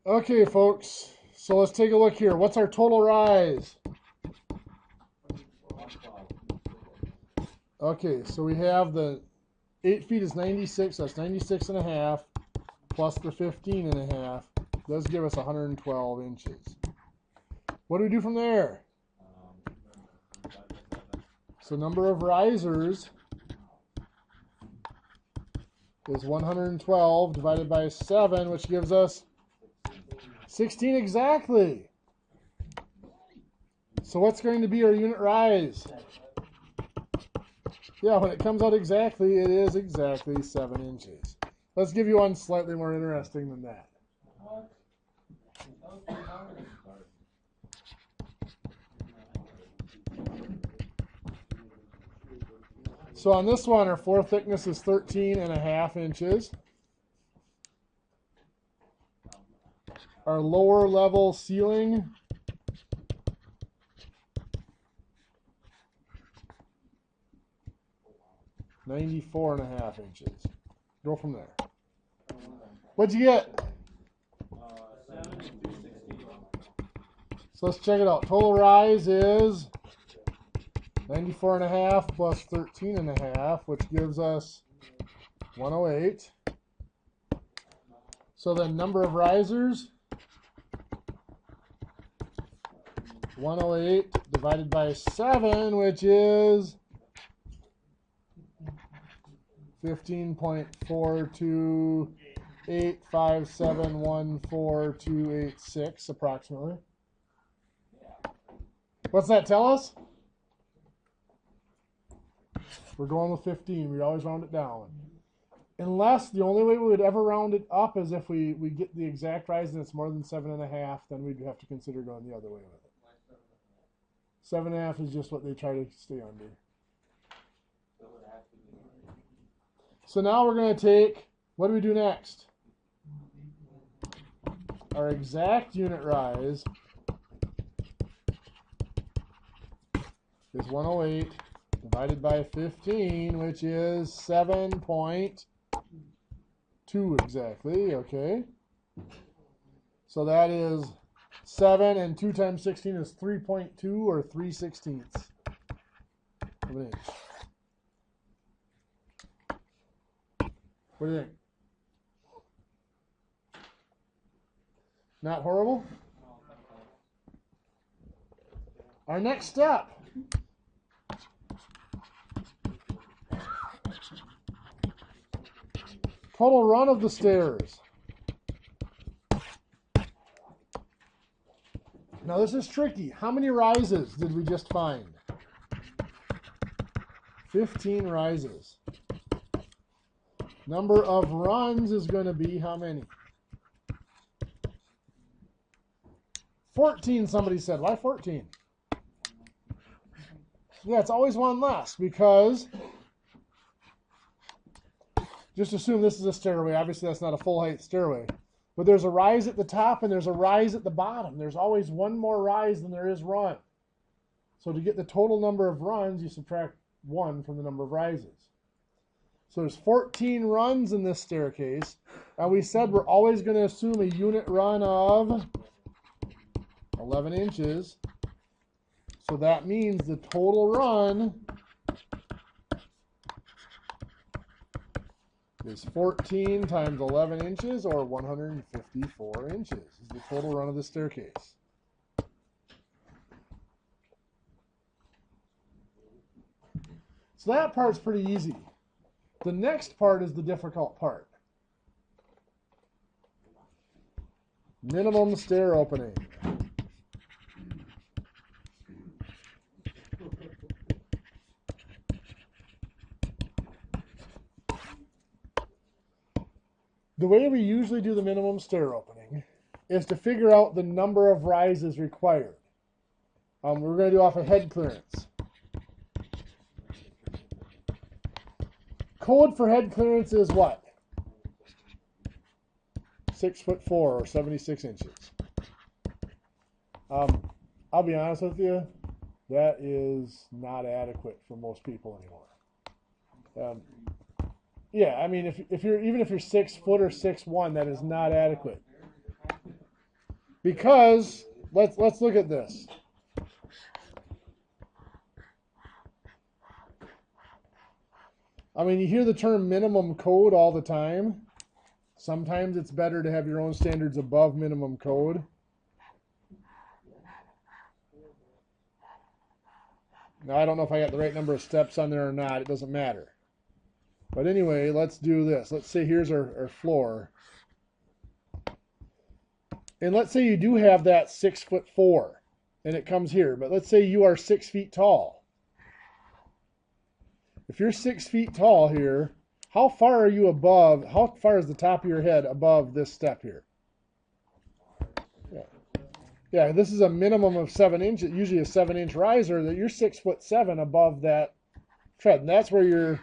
Okay, folks, so let's take a look here. What's our total rise? Okay, so we have the 8 feet is 96, so that's 96 and a half, plus the 15 and a half, does give us 112 inches. What do we do from there? So number of risers is 112 divided by 7, which gives us 16 exactly. So what's going to be our unit rise? Yeah, when it comes out exactly, it is exactly 7 inches. Let's give you one slightly more interesting than that. So on this one, our floor thickness is 13 and a half inches. Our lower level ceiling (94.5 inches). Go from there. What'd you get? So let's check it out. Total rise is 94.5 plus 13.5, which gives us 108. So the number of risers, 108 divided by 7, which is 15.4285714,286 approximately. What's that tell us? We're going with 15. We always round it down. Unless the only way we would ever round it up is if we get the exact rise and it's more than 7.5, then we'd have to consider going the other way with it. 7.5 is just what they try to stay under. So now we're going to take, what do we do next? Our exact unit rise is 108 divided by 15, which is 7.2 exactly, okay? So that is 7, and 2 times 16 is 3.2 or 3/16 of an inch. What do you think? Not horrible? Our next step. Total run of the stairs. Now this is tricky. How many rises did we just find? 15 rises. Number of runs is going to be how many? 14, somebody said. Why 14? Yeah, it's always one less because just assume this is a stairway. Obviously, that's not a full height stairway. But there's a rise at the top and there's a rise at the bottom. There's always one more rise than there is run. So to get the total number of runs, you subtract 1 from the number of rises. So there's 14 runs in this staircase. And we said we're always going to assume a unit run of 11 inches. So that means the total run is 14 times 11 inches, or 154 inches is the total run of the staircase. So that part's pretty easy. The next part is the difficult part. Minimum stair opening. The way we usually do the minimum stair opening is to figure out the number of rises required. We're going to do off of head clearance. Code for head clearance is what? 6'4" or 76 inches. I'll be honest with you, that is not adequate for most people anymore. Yeah, I mean, if you're even if you're 6 foot or 6'1", that is not adequate. Because let's look at this. I mean, you hear the term minimum code all the time. Sometimes it's better to have your own standards above minimum code. Now, I don't know if I got the right number of steps on there or not. It doesn't matter. But anyway, let's do this. Let's say here's our floor. And let's say you do have that 6'4", and it comes here. But let's say you are 6 feet tall. If you're 6 feet tall here, how far are you above, how far is the top of your head above this step here? Yeah, this is a minimum of 7 inches, usually a 7-inch riser, that you're 6'7" above that tread. And that's where you're,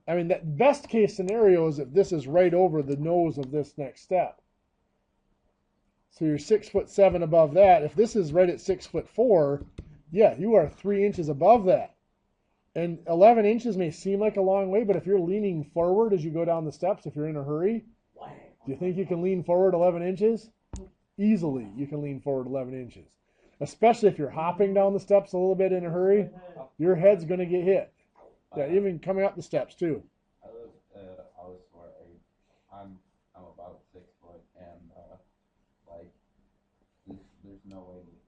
I mean, that best case scenario is if this is right over the nose of this next step. So you're 6'7" above that. If this is right at 6'4", yeah, you are 3 inches above that. And 11 inches may seem like a long way, but if you're leaning forward as you go down the steps, if you're in a hurry, do you think you can lean forward 11 inches? Easily, you can lean forward 11 inches. Especially if you're hopping down the steps a little bit in a hurry, your head's going to get hit. Yeah, even coming up the steps too. I'm about 6 foot, and there's no way that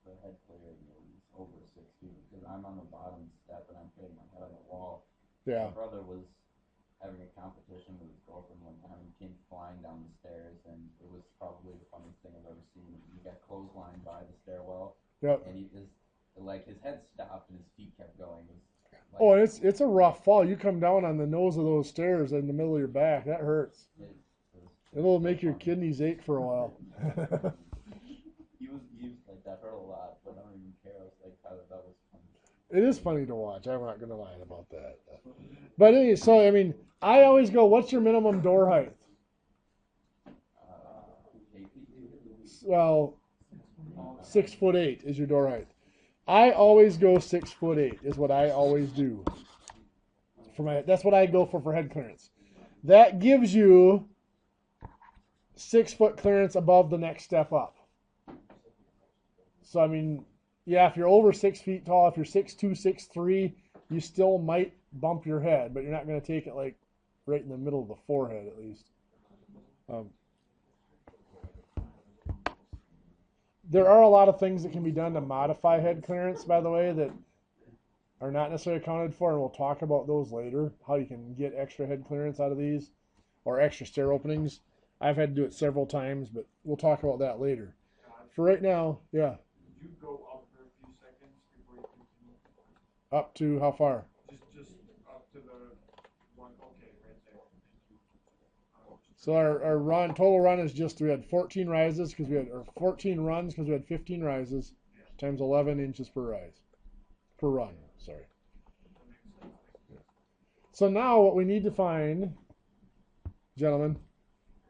the head clearing is over 6 feet because I'm on the bottom step and I'm hitting my head on the wall. Yeah. My brother was having a competition with his girlfriend one time and came flying down the stairs, and it was probably the funniest thing I've ever seen. He got clotheslined by the stairwell, and his head stopped and his feet kept going. Oh, it's a rough fall. You come down on the nose of those stairs in the middle of your back. That hurts. It'll make your kidneys ache for a while. he was like, that hurt a lot, but I don't even care. I was like, that was funny. It is funny to watch. I'm not going to lie about that. But anyway, so, I mean, I always go, what's your minimum door height? 8 feet. Well, 6'8" is your door height. I always go 6'8" is what I always do. That's what I go for head clearance. That gives you 6 foot clearance above the next step up. So, I mean, yeah, if you're over 6 feet tall, if you're 6'2", 6'3", you still might bump your head, but you're not going to take it like right in the middle of the forehead at least. There are a lot of things that can be done to modify head clearance, by the way, that are not necessarily accounted for, and we'll talk about those later, how you can get extra head clearance out of these, or extra stair openings. I've had to do it several times, but we'll talk about that later. For right now, yeah. Could you go up for a few seconds before you continue? Up to how far? Just up to the one, okay, right there. So our run, total run is just, we had 14 rises because we had, or 14 runs because we had 15 rises, times 11 inches per rise, per run, sorry. So now what we need to find, gentlemen,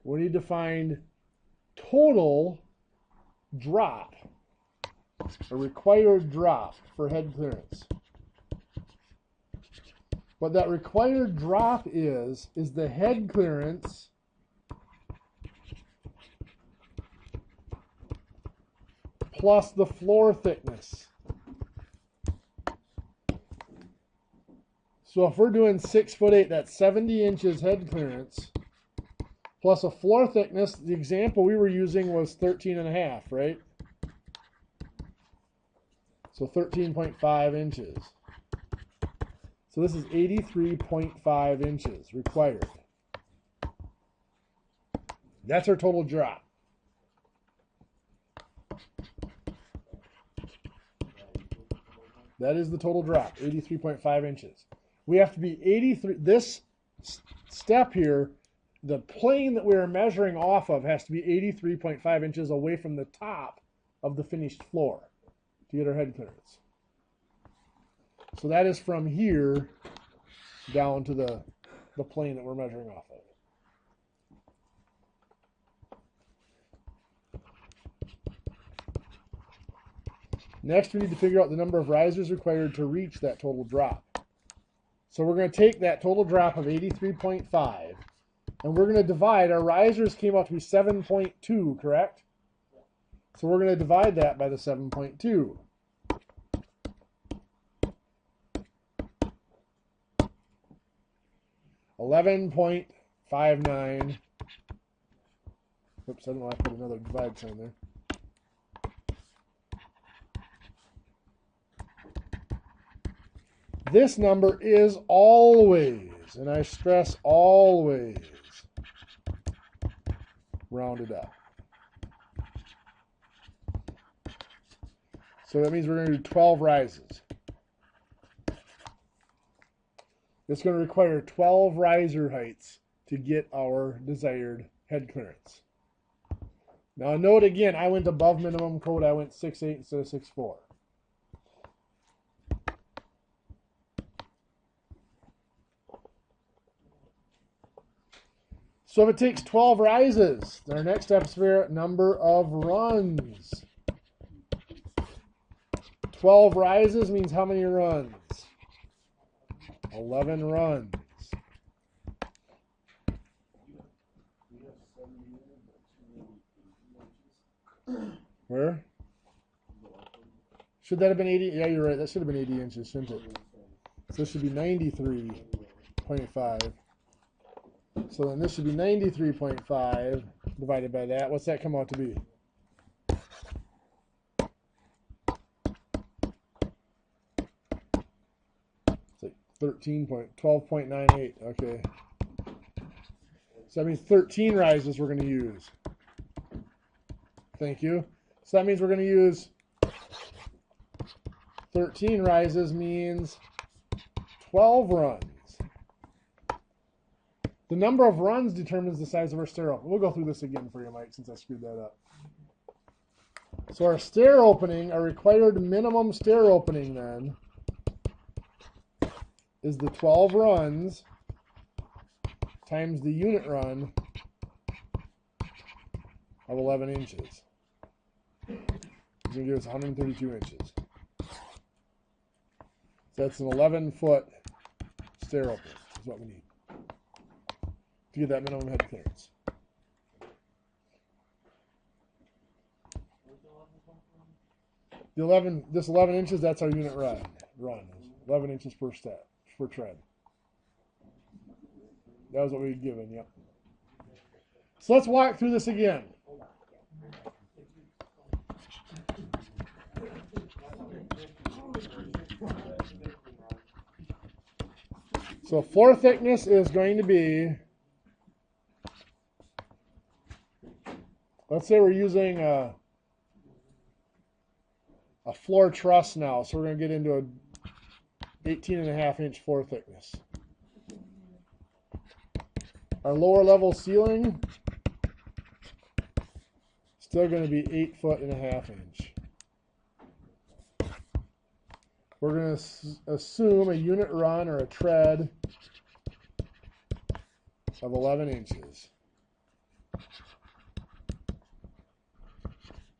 we need to find total drop, a required drop for head clearance. What that required drop is the head clearance plus the floor thickness. So if we're doing 6'8", that's 70 inches head clearance, plus a floor thickness. The example we were using was 13.5, right? So 13.5 inches. So this is 83.5 inches required. That's our total drop. That is the total drop, 83.5 inches. We have to be 83, this step here, the plane that we're measuring off of has to be 83.5 inches away from the top of the finished floor to get our head clearance. So that is from here down to the plane that we're measuring off of. Next, we need to figure out the number of risers required to reach that total drop. So we're going to take that total drop of 83.5, and we're going to divide. Our risers came out to be 7.2, correct? So we're going to divide that by the 7.2. $11.59. Oops, I don't know. I put another divide sign there. This number is always, and I stress always, rounded up. So that means we're going to do 12 rises. It's going to require 12 riser heights to get our desired head clearance. Now note again, I went above minimum code. I went 6.8 instead of 6.4. So if it takes 12 rises, then our next step is to figure out number of runs. 12 rises means how many runs? 11 runs. Where? Should that have been 80? Yeah, you're right. That should have been 80 inches, shouldn't it? So this should be 93.5. So then this should be 93.5 divided by that. What's that come out to be? It's like 12.98. Okay. So that means 13 rises we're going to use. Thank you. So that means we're going to use 13 rises means 12 runs. The number of runs determines the size of our stair opening. We'll go through this again for you, Mike, since I screwed that up. So our stair opening, our required minimum stair opening then, is the 12 runs times the unit run of 11 inches. It's going to give us 132 inches. So that's an 11-foot stair opening is what we need to get that minimum head clearance. This 11 inches, that's our unit run. 11 inches per step, per tread. That was what we had given, yep. So let's walk through this again. So floor thickness is going to be, let's say we're using a floor truss now, so we're going to get into a 18.5-inch floor thickness. Our lower level ceiling, still going to be 8.5 inch. We're going to assume a unit run or a tread of 11 inches.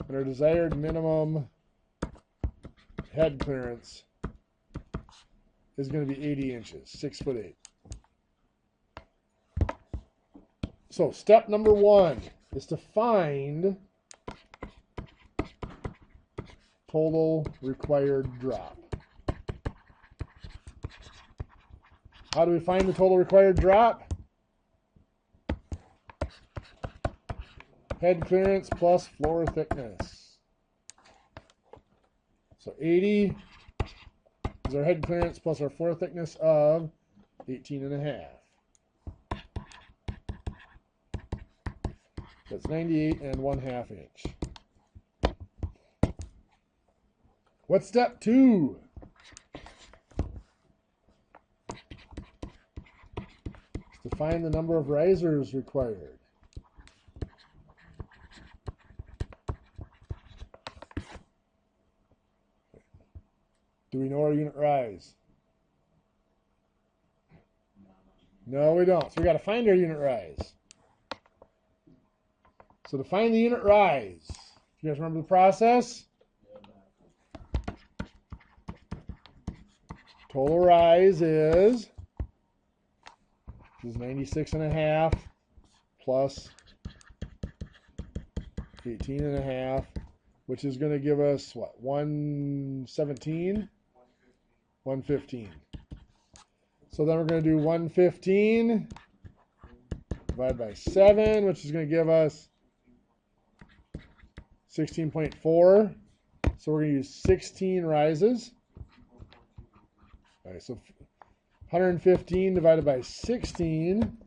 And our desired minimum head clearance is going to be 80 inches, 6'8". So step number 1 is to find total required drop. How do we find the total required drop? Head clearance plus floor thickness. So 80 is our head clearance plus our floor thickness of 18.5. That's 98.5 inch. What's step 2? It's to find the number of risers required. Do we know our unit rise? No, we don't. So we got to find our unit rise. So to find the unit rise, you guys remember the process? Total rise is 96.5 plus 18.5 which is going to give us, what, 117? 115. So then we're going to do 115 divided by 7, which is going to give us 16.4. So we're going to use 16 rises. All right, so 115 divided by 16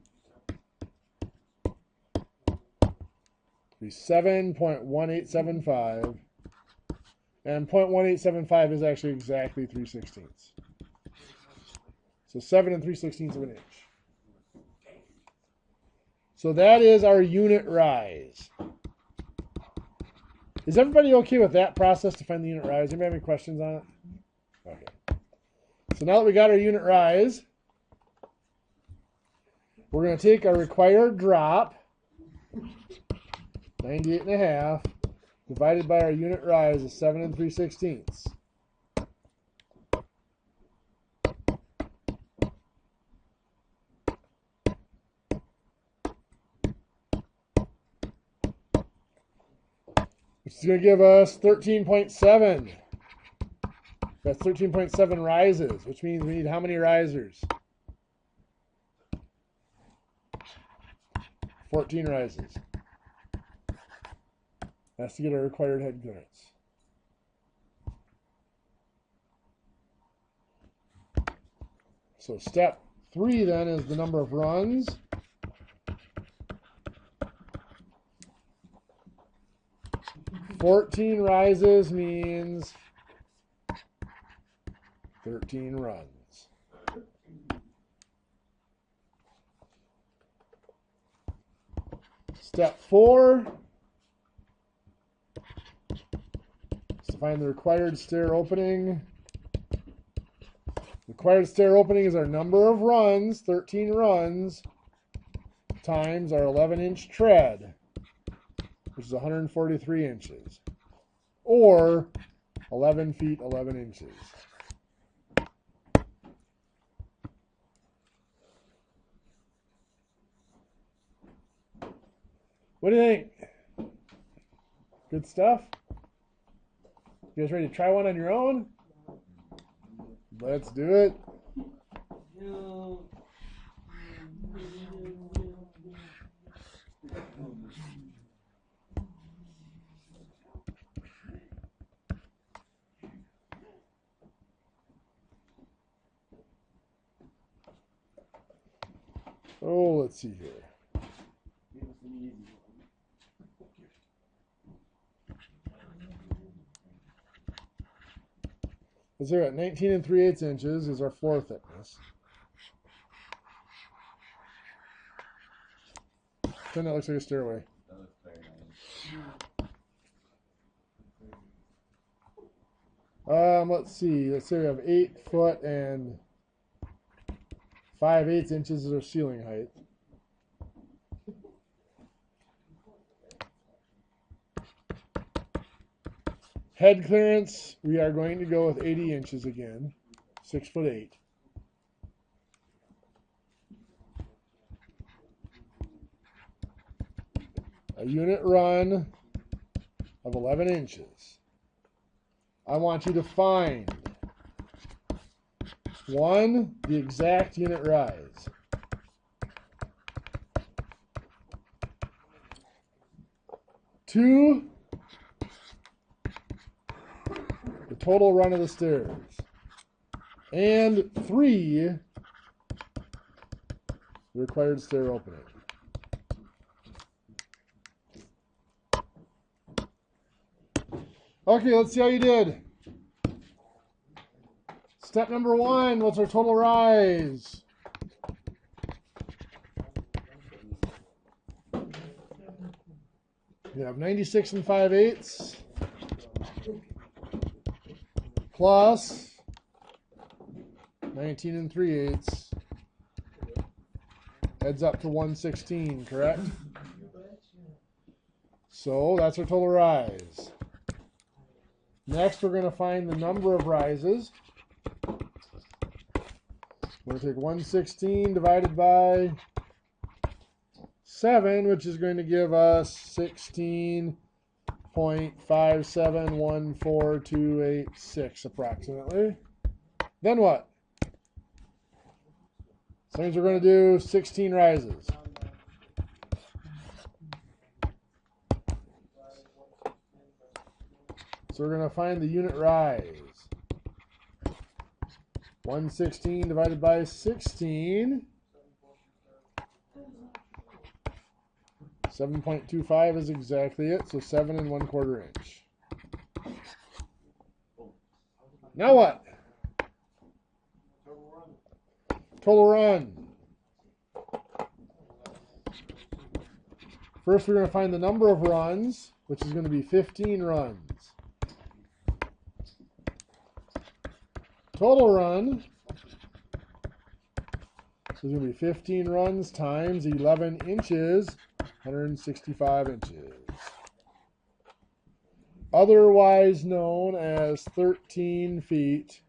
be 7.1875. And 0.1875 is actually exactly 3/16. So 7 3/16 of an inch. So that is our unit rise. Is everybody okay with that process to find the unit rise? Anybody have any questions on it? Okay. So now that we got our unit rise, we're going to take our required drop, 98.5, divided by our unit rise of 7 3/16. Which is going to give us 13.7. That's 13.7 rises, which means we need how many risers? 14 rises. That's to get our required head clearance. So step 3 then is the number of runs. "14 rises" means 13 runs. Step 4 is to find the required stair opening. Required stair opening is our number of runs, 13 runs, times our 11-inch tread, which is 143 inches, or 11 feet, 11 inches. What do you think? Good stuff? You guys ready to try one on your own? Let's do it. Oh, let's see here. Let's see, 19 3/8 inches is our floor thickness. Then that looks like a stairway. That looks very nice. Let's see. Let's say we have 8 foot and 5/8 inches as our ceiling height. Head clearance, we are going to go with 80 inches again, 6'8". A unit run of 11 inches. I want you to find 1, the exact unit rise. 2, the total run of the stairs. And 3, the required stair opening. Okay, let's see how you did. Step number 1, what's our total rise? We have 96 5/8 plus 19 3/8 adds up to 116, correct? So that's our total rise. Next, we're going to find the number of rises. We're going to take 116 divided by 7, which is going to give us 16 0.5714286 approximately. Then what? So means we're going to do 16 rises. So we're going to find the unit rise. 116 divided by 16. 7.25 is exactly it, so 7 1/4 inch. Now what? Total run. First, we're going to find the number of runs, which is going to be 15 runs. Total run is going to be 15 runs times 11 inches, 165 inches. Otherwise known as 13 feet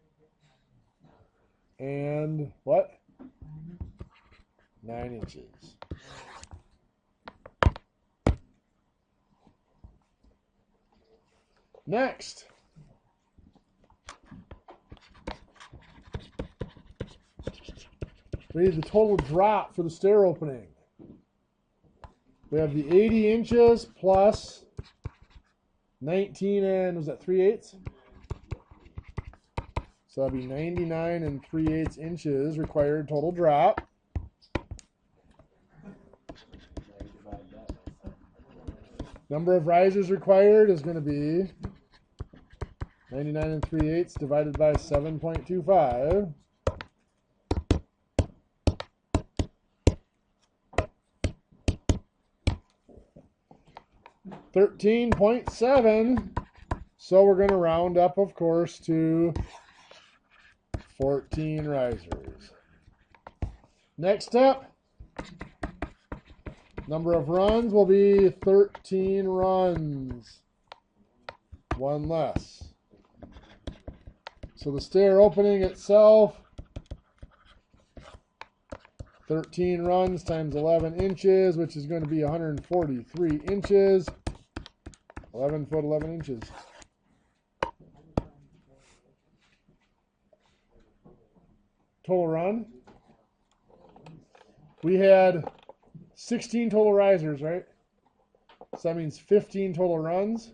and what? 9 inches. Next, we need the total drop for the stair opening. We have the 80 inches plus 19 and, was that 3/8? So that'd be 99 3/8 inches required total drop. Number of risers required is going to be 99 3/8 divided by 7.25. $13.7. So we're going to round up, of course, to 14 risers. Next step, number of runs will be 13 runs. One less. So the stair opening itself, 13 runs times 11 inches, which is going to be 143 inches. 11 foot, 11 inches. Total run. We had 16 total risers, right? So that means 15 total runs. So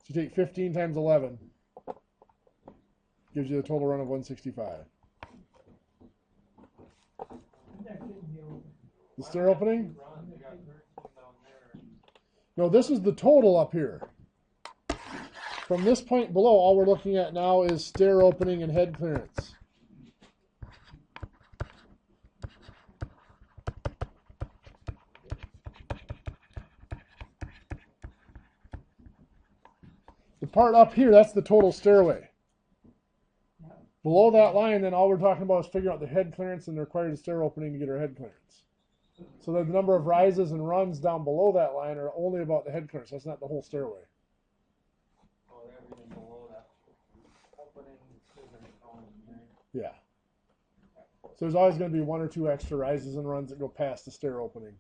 you take 15 times 11. Gives you a total run of 165. The stair opening? No, this is the total up here. From this point below, all we're looking at now is stair opening and head clearance. The part up here, that's the total stairway. Below that line, then all we're talking about is figuring out the head clearance and the required stair opening to get our head clearance. So the number of rises and runs down below that line are only about the head clearance. That's not the whole stairway. Oh, everything below that opening isn't on there. Yeah. So there's always going to be 1 or 2 extra rises and runs that go past the stair opening.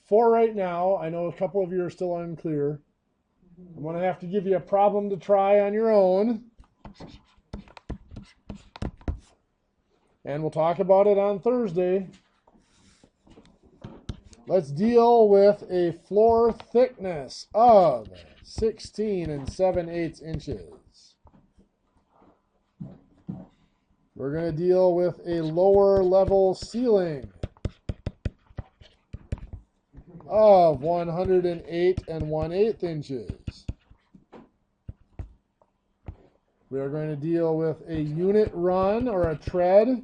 For right now, I know a couple of you are still unclear. I'm going to have to give you a problem to try on your own. And we'll talk about it on Thursday. Let's deal with a floor thickness of 16 7/8 inches. We're going to deal with a lower level ceiling of 108 1/8 inches. We are going to deal with a unit run or a tread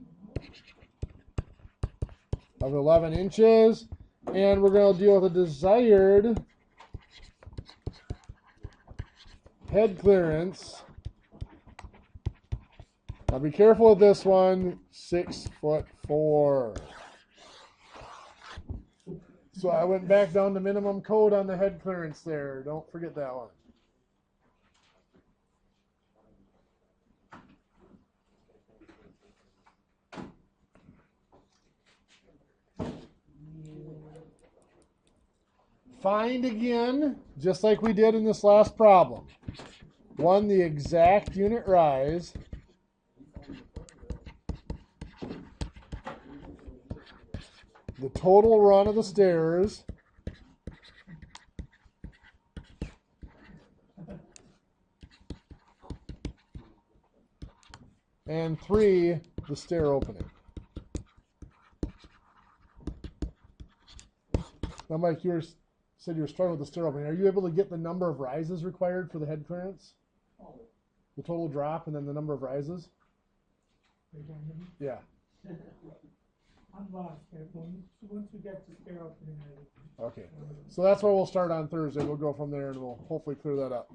of 11 inches. And we're going to deal with a desired head clearance. Now be careful with this one, 6'4". So I went back down to minimum code on the head clearance there. Don't forget that one. Find again, just like we did in this last problem. One, the exact unit rise. The total run of the stairs. And 3, the stair opening. Now, Mike, said you were struggling with the stair opening. Are you able to get the number of rises required for the head clearance? Oh. The total drop and then the number of rises? Yeah. I'm lost here. Once we get to stair opening, Okay. So that's why we'll start on Thursday. We'll go from there and we'll hopefully clear that up.